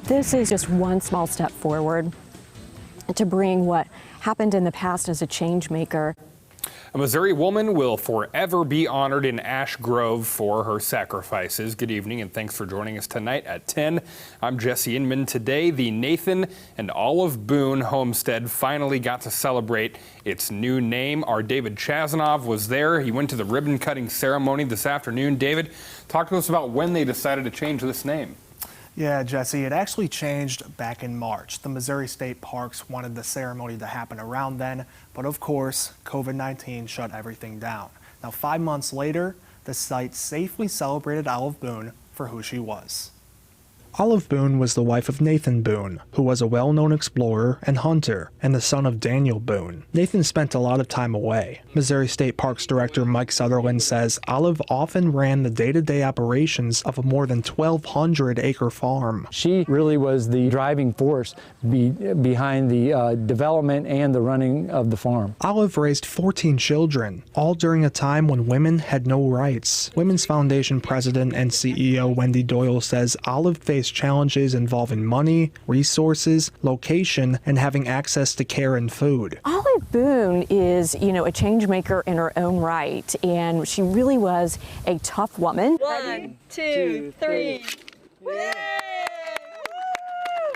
This is just one small step forward to bring what happened in the past as a change maker. A Missouri woman will forever be honored in Ash Grove for her sacrifices. Good evening and thanks for joining us tonight at 10. I'm Jesse Inman. Today, the Nathan and Olive Boone homestead finally got to celebrate its new name. Our David Chazanov was there. He went to the ribbon cutting ceremony this afternoon. David, talk to us about when they decided to change this name. Yeah, Jesse, it actually changed back in March. The Missouri State Parks wanted the ceremony to happen around then, but of course, COVID-19 shut everything down. Now, 5 months later, the site safely celebrated Olive Boone for who she was. Olive Boone was the wife of Nathan Boone, who was a well-known explorer and hunter, and the son of Daniel Boone. Nathan spent a lot of time away. Missouri State Parks Director Mike Sutherland says Olive often ran the day-to-day operations of a more than 1,200-acre farm. She really was the driving force behind the development and the running of the farm. Olive raised 14 children, all during a time when women had no rights. Women's Foundation President and CEO Wendy DOYLE says Olive faced challenges involving money, resources, location, and having access to care and food. Olive Boone is, a change maker in her own right, and she really was a tough woman. 1, 2, 3. Yay!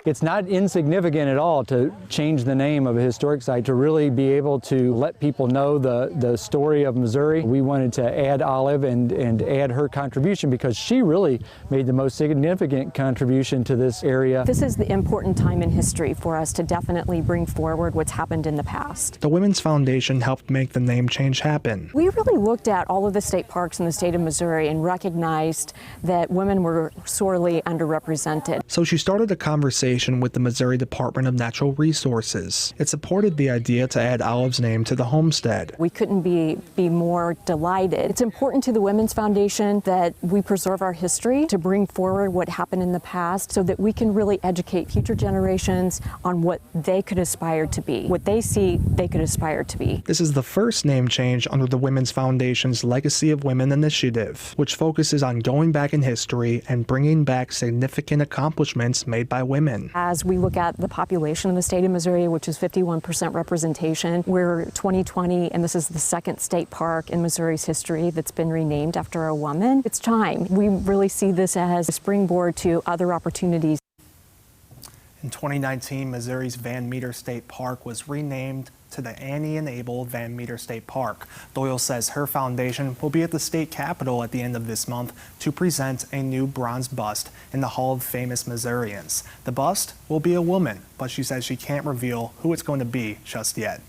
It's not insignificant at all to change the name of a historic site, to really be able to let people know the story of Missouri. We wanted to add Olive and add her contribution because she really made the most significant contribution to this area. This is the important time in history for us to definitely bring forward what's happened in the past. The Women's Foundation helped make the name change happen. We really looked at all of the state parks in the state of Missouri and recognized that women were sorely underrepresented. So she started a conversation with the Missouri Department of Natural Resources. It supported the idea to add Olive's name to the homestead. We couldn't be more delighted. It's important to the Women's Foundation that we preserve our history, to bring forward what happened in the past so that we can really educate future generations on what they could aspire to be, what they see they could aspire to be. This is the first name change under the Women's Foundation's Legacy of Women initiative, which focuses on going back in history and bringing back significant accomplishments made by women. As we look at the population of the state of Missouri, which is 51% representation, we're 2020, and this is the second state park in Missouri's history that's been renamed after a woman. It's time. We really see this as a springboard to other opportunities. In 2019, Missouri's Van Meter State Park was renamed to the Annie and Abel Van Meter State Park. DOYLE says her foundation will be at the state capitol at the end of this month to present a new bronze bust in the Hall of Famous Missourians. The bust will be a woman, but she says she can't reveal who it's going to be just yet.